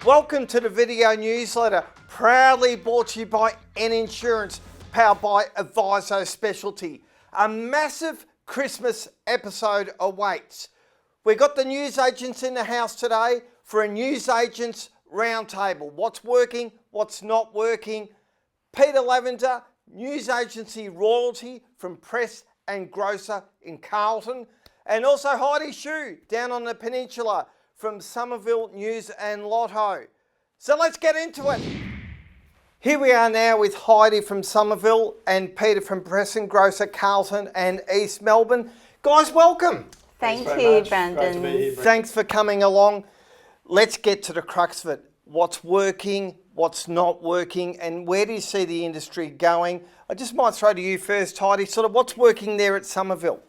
Welcome to the video newsletter, proudly brought to you by N Insurance, powered by Adviso Specialty. A massive Christmas episode awaits. We've got the news agents in the house today for a news agents roundtable. What's working, what's not working. Peter Lavender, news agency royalty from Press and Grocer in Carlton, and also Heidi Shue down on the peninsula from Somerville News and Lotto. So let's get into it. Here we are now with Heidi from Somerville and Peter from Press and Grocer Carlton and East Melbourne. Guys, welcome. Thank you, Brandon. Here, Thanks for coming along. Let's get to the crux of it. What's working, what's not working, and where do you see the industry going? I just might throw to you first, Heidi, sort of what's working there at Somerville?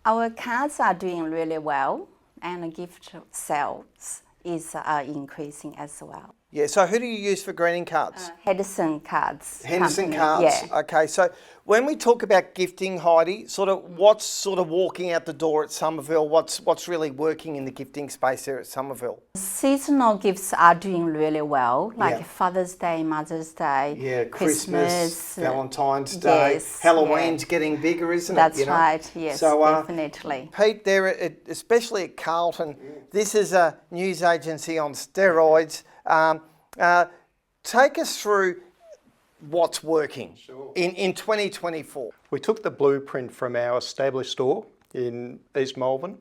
Our cards are doing really well, and gift sales is increasing as well. Yeah, so who do you use for greeting cards? Henderson Cards. Henderson Company. Cards. Yeah. Okay, so when we talk about gifting, Heidi, sort of what's sort of walking out the door at Somerville? What's really working in the gifting space there at Somerville? Seasonal gifts are doing really well, like Yeah. Father's Day, Mother's Day, Yeah, Christmas, uh, Valentine's Day, yes, Halloween's yeah. getting bigger, isn't it? That's you know? right, yes, So, definitely. Pete, there, especially at Carlton, this is a news agency on steroids. Take us through what's working in 2024. We took the blueprint from our established store in East Melbourne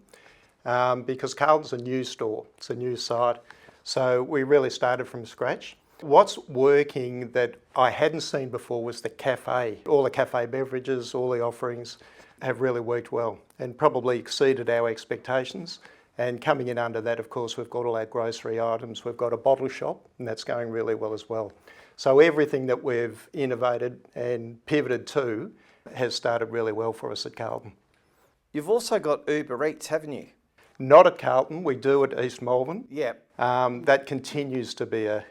because Carlton's a new store, it's a new site. So we really started from scratch. What's working that I hadn't seen before was the cafe. All the cafe beverages, all the offerings have really worked well and probably exceeded our expectations. And coming in under that, of course, we've got all our grocery items. We've got a bottle shop, and that's going really well as well. So everything that we've innovated and pivoted to has started really well for us at Carlton. You've also got Uber Eats, haven't you? Not at Carlton, we do at East Melbourne. Yeah. That continues to be a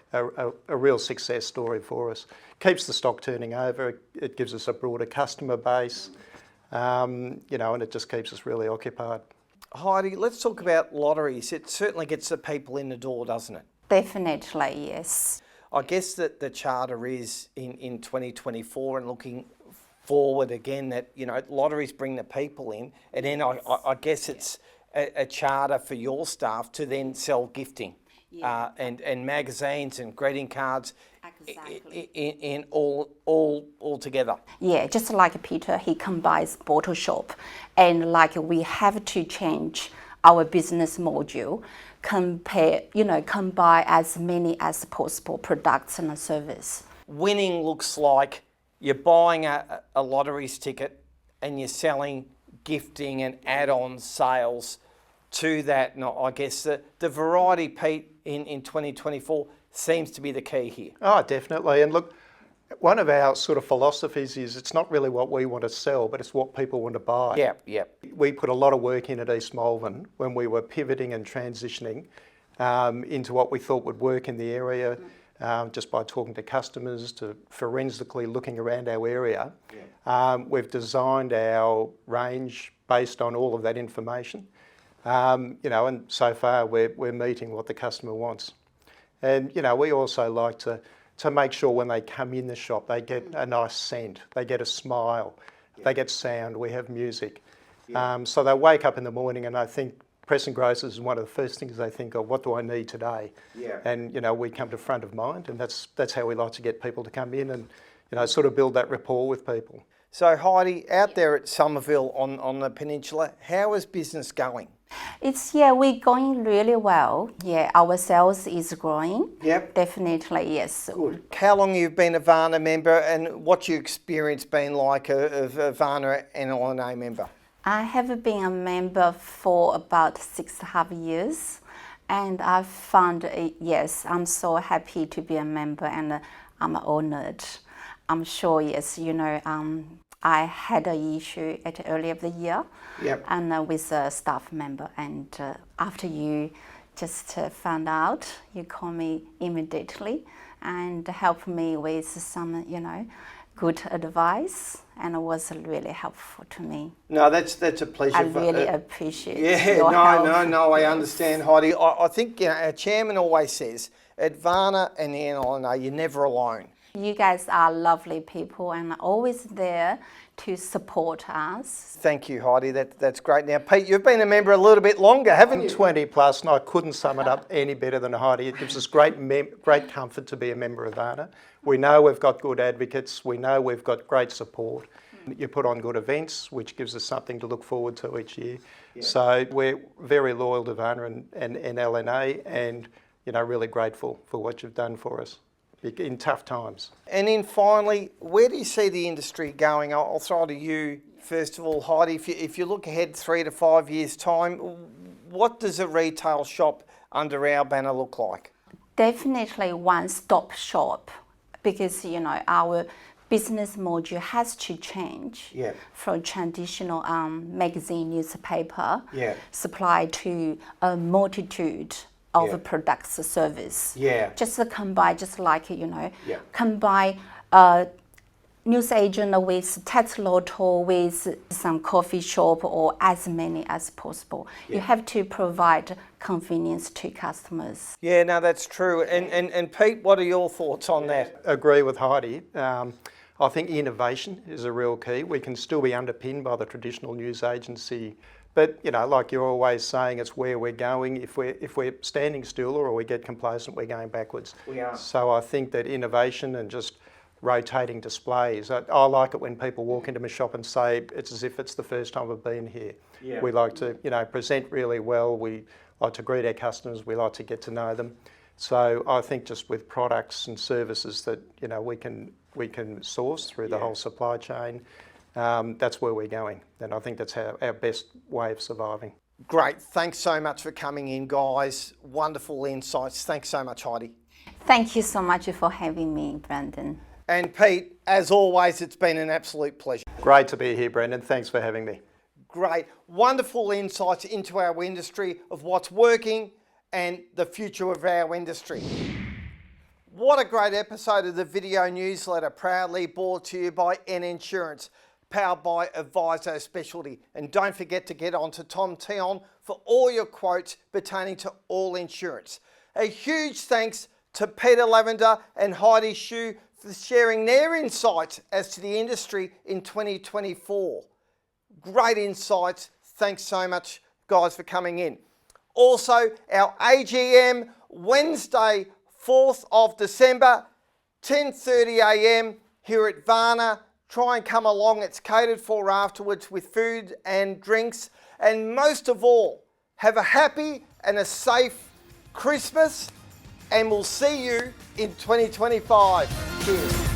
real success story for us. Keeps the stock turning over, it gives us a broader customer base, and it just keeps us really occupied. Heidi, let's talk about lotteries. It certainly gets the people in the door, doesn't it? Definitely, yes. I guess that the charter is in 2024 and looking forward again that, lotteries bring the people in, and then I guess it's a charter for your staff to then sell gifting and magazines and greeting cards. Exactly. In all together. Yeah, just like Peter, he combines bottle shop, and like we have to change our business module, combine as many as possible products and service. Winning looks like you're buying a lotteries ticket and you're selling gifting and add-on sales to that. And I guess the variety, Pete, in 2024 seems to be the key here. Oh, definitely. And look, one of our sort of philosophies is it's not really what we want to sell, but it's what people want to buy. Yeah. We put a lot of work in at East Melbourne when we were pivoting and transitioning into what we thought would work in the area, just by talking to customers, to forensically looking around our area. We've designed our range based on all of that information, and so far we're meeting what the customer wants. And, we also like to make sure when they come in the shop, they get a nice scent, they get a smile, they get sound, we have music. So they wake up in the morning, and I think Press and Grocers is one of the first things they think of, what do I need today? Yeah. And, we come to front of mind, and that's how we like to get people to come in and, sort of build that rapport with people. So Heidi, out there at Somerville on the peninsula, how is business going? We're going really well. Yeah, our sales is growing. Yep. Definitely, yes. Good. How long you've been a Vana member, and what's your experience been like of a Vana NLNA member? I have been a member for about 6.5 years, and I've found, I'm so happy to be a member, and I'm honoured. I'm sure, I had an issue at early of the year, and with a staff member, and after you just found out, you call me immediately and help me with some, good advice, and it was really helpful to me. No, that's a pleasure. I really appreciate your help. No, I understand, Heidi. I think our chairman always says at Vana and the NLNA, you're never alone. You guys are lovely people and are always there to support us. Thank you, Heidi. That's great. Now, Pete, you've been a member a little bit longer, haven't you? 20 plus, and I couldn't sum it up any better than Heidi. It gives us great comfort to be a member of Vana. We know we've got good advocates. We know we've got great support. You put on good events, which gives us something to look forward to each year. Yeah. So we're very loyal to Vana and NLNA, and really grateful for what you've done for us in tough times. And then finally, where do you see the industry going? I'll throw it to you first of all, Heidi. If you look ahead 3 to 5 years' time, what does a retail shop under our banner look like? Definitely one-stop shop, because our business model has to change from traditional magazine newspaper supply to a multitude of products or service. Just combine, combine news agent with tax lotto with some coffee shop, or as many as possible. You have to provide convenience to customers. Yeah, no, that's true. And Pete, what are your thoughts on that? Agree with Heidi. I think innovation is a real key. We can still be underpinned by the traditional news agency, but like you're always saying, it's where we're going. If we're standing still or we get complacent, we're going backwards. We are. So I think that innovation and just rotating displays. I like it when people walk into my shop and say it's as if it's the first time I've been here. We like to present really well. We like to greet our customers. We like to get to know them. So I think just with products and services that we can source through the whole supply chain, that's where we're going. And I think that's our best way of surviving. Great. Thanks so much for coming in, guys. Wonderful insights. Thanks so much, Heidi. Thank you so much for having me, Brandon. And Pete, as always, it's been an absolute pleasure. Great to be here, Brendan. Thanks for having me. Great. Wonderful insights into our industry, of what's working and the future of our industry. What a great episode of the video newsletter, proudly brought to you by N Insurance, powered by Adviso Specialty. And don't forget to get on to Tom Tion for all your quotes pertaining to all insurance. A huge thanks to Peter Lavender and Heidi Shu for sharing their insights as to the industry in 2024. Great insights. Thanks so much, guys, for coming in. Also, our AGM, Wednesday, 4th of December, 10:30 a.m. here at Vana. Try and come along. It's catered for afterwards with food and drinks. And most of all, have a happy and a safe Christmas, and we'll see you in 2025. Cheers.